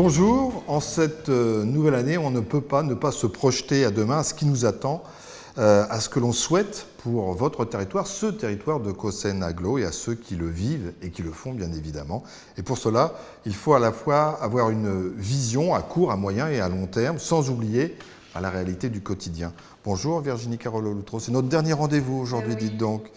Bonjour, en cette nouvelle année, on ne peut pas ne pas se projeter à demain, à ce qui nous attend, à ce que l'on souhaite pour votre territoire, ce territoire de Caussène-Aglo, et à ceux qui le vivent et qui le font bien évidemment. Et pour cela, il faut à la fois avoir une vision à court, à moyen et à long terme, sans oublier la réalité du quotidien. Bonjour Virginie Carolo-Loutreau, c'est notre dernier rendez-vous aujourd'hui, dites donc.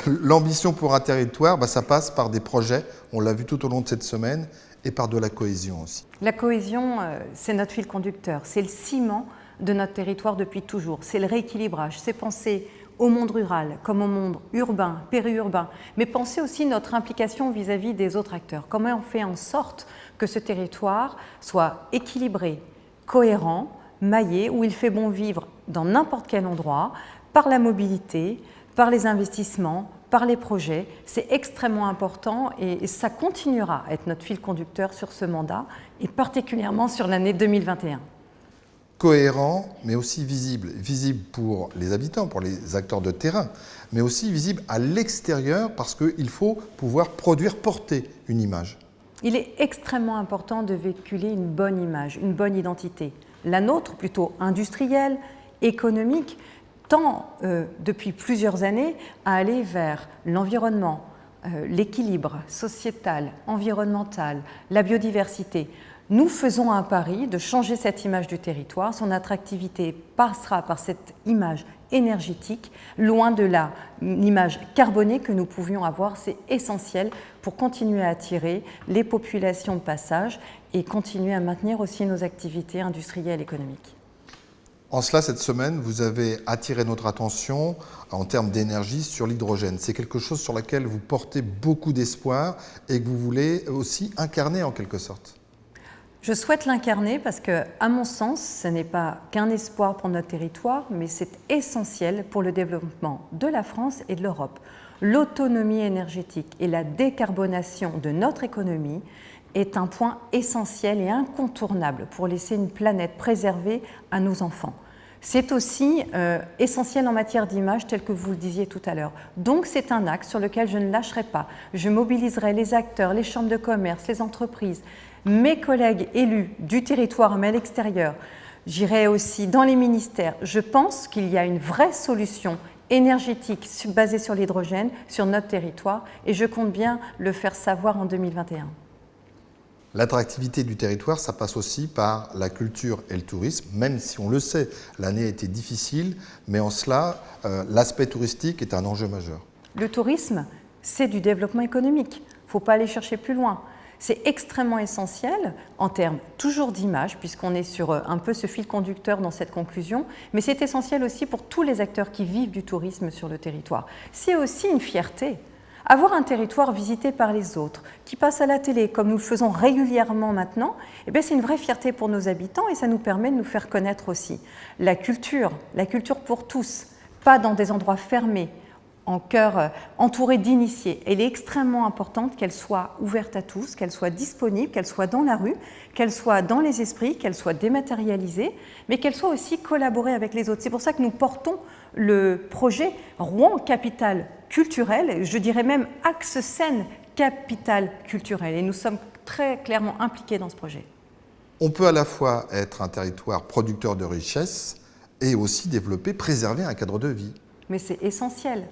L'ambition pour un territoire, ça passe par des projets, on l'a vu tout au long de cette semaine, et par de la cohésion aussi. La cohésion, c'est notre fil conducteur, c'est le ciment de notre territoire depuis toujours, c'est le rééquilibrage, c'est penser au monde rural comme au monde urbain, périurbain, mais penser aussi notre implication vis-à-vis des autres acteurs. Comment on fait en sorte que ce territoire soit équilibré, cohérent, maillé, où il fait bon vivre dans n'importe quel endroit, par la mobilité, par les investissements, par les projets. C'est extrêmement important et ça continuera à être notre fil conducteur sur ce mandat et particulièrement sur l'année 2021. Cohérent, mais aussi visible. Visible pour les habitants, pour les acteurs de terrain, mais aussi visible à l'extérieur parce qu'il faut pouvoir produire, porter une image. Il est extrêmement important de véhiculer une bonne image, une bonne identité. La nôtre, plutôt industrielle, économique, tend depuis plusieurs années à aller vers l'environnement, l'équilibre sociétal, environnemental, la biodiversité. Nous faisons un pari de changer cette image du territoire. Son attractivité passera par cette image énergétique, loin de l'image carbonée que nous pouvions avoir. C'est essentiel pour continuer à attirer les populations de passage et continuer à maintenir aussi nos activités industrielles et économiques. En cela, cette semaine, vous avez attiré notre attention en termes d'énergie sur l'hydrogène. C'est quelque chose sur lequel vous portez beaucoup d'espoir et que vous voulez aussi incarner en quelque sorte. Je souhaite l'incarner parce que, à mon sens, ce n'est pas qu'un espoir pour notre territoire, mais c'est essentiel pour le développement de la France et de l'Europe. L'autonomie énergétique et la décarbonation de notre économie est un point essentiel et incontournable pour laisser une planète préservée à nos enfants. C'est aussi essentiel en matière d'image, tel que vous le disiez tout à l'heure. Donc c'est un axe sur lequel je ne lâcherai pas. Je mobiliserai les acteurs, les chambres de commerce, les entreprises, mes collègues élus du territoire, mais à l'extérieur. J'irai aussi dans les ministères. Je pense qu'il y a une vraie solution énergétique basée sur l'hydrogène sur notre territoire et je compte bien le faire savoir en 2021. L'attractivité du territoire, ça passe aussi par la culture et le tourisme, même si on le sait, l'année a été difficile, mais en cela, l'aspect touristique est un enjeu majeur. Le tourisme, c'est du développement économique. Il ne faut pas aller chercher plus loin. C'est extrêmement essentiel en termes toujours d'image, puisqu'on est sur un peu ce fil conducteur dans cette conclusion, mais c'est essentiel aussi pour tous les acteurs qui vivent du tourisme sur le territoire. C'est aussi une fierté. Avoir un territoire visité par les autres, qui passe à la télé, comme nous le faisons régulièrement maintenant, c'est une vraie fierté pour nos habitants et ça nous permet de nous faire connaître aussi. La culture pour tous, pas dans des endroits fermés, en cœur entouré d'initiés. Elle est extrêmement importante qu'elle soit ouverte à tous, qu'elle soit disponible, qu'elle soit dans la rue, qu'elle soit dans les esprits, qu'elle soit dématérialisée, mais qu'elle soit aussi collaborée avec les autres. C'est pour ça que nous portons le projet Rouen Capitale culturelle, je dirais même Axe Seine Capitale culturelle. Et nous sommes très clairement impliqués dans ce projet. On peut à la fois être un territoire producteur de richesses et aussi développer, préserver un cadre de vie. Mais c'est essentiel.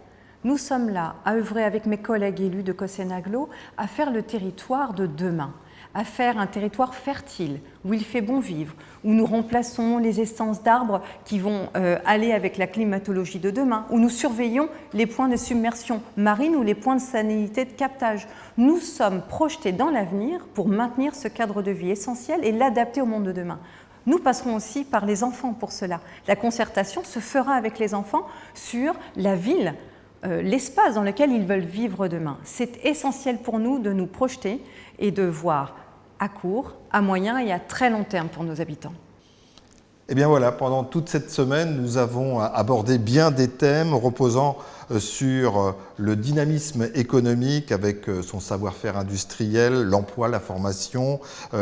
Nous sommes là à œuvrer avec mes collègues élus de Caussène-Aglo à faire le territoire de demain, à faire un territoire fertile, où il fait bon vivre, où nous remplaçons les essences d'arbres qui vont aller avec la climatologie de demain, où nous surveillons les points de submersion marine ou les points de salinité de captage. Nous sommes projetés dans l'avenir pour maintenir ce cadre de vie essentiel et l'adapter au monde de demain. Nous passerons aussi par les enfants pour cela. La concertation se fera avec les enfants sur la ville, l'espace dans lequel ils veulent vivre demain. C'est essentiel pour nous de nous projeter et de voir à court, à moyen et à très long terme pour nos habitants. Et bien voilà, pendant toute cette semaine, nous avons abordé bien des thèmes reposant sur le dynamisme économique avec son savoir-faire industriel, l'emploi, la formation,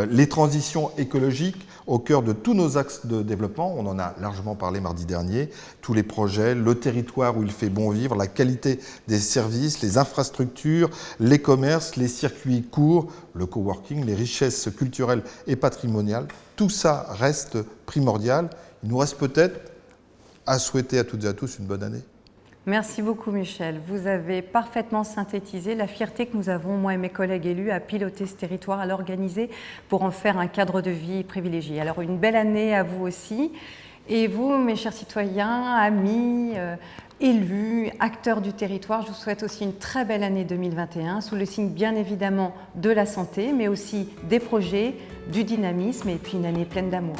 les transitions écologiques au cœur de tous nos axes de développement. On en a largement parlé mardi dernier. Tous les projets, le territoire où il fait bon vivre, la qualité des services, les infrastructures, les commerces, les circuits courts, le coworking, les richesses culturelles et patrimoniales. Tout ça reste primordial. Il nous reste peut-être à souhaiter à toutes et à tous une bonne année. Merci beaucoup Michel. Vous avez parfaitement synthétisé la fierté que nous avons, moi et mes collègues élus, à piloter ce territoire, à l'organiser pour en faire un cadre de vie privilégié. Alors une belle année à vous aussi. Et vous, mes chers citoyens, amis, élus, acteurs du territoire, je vous souhaite aussi une très belle année 2021, sous le signe bien évidemment de la santé, mais aussi des projets, du dynamisme et puis une année pleine d'amour.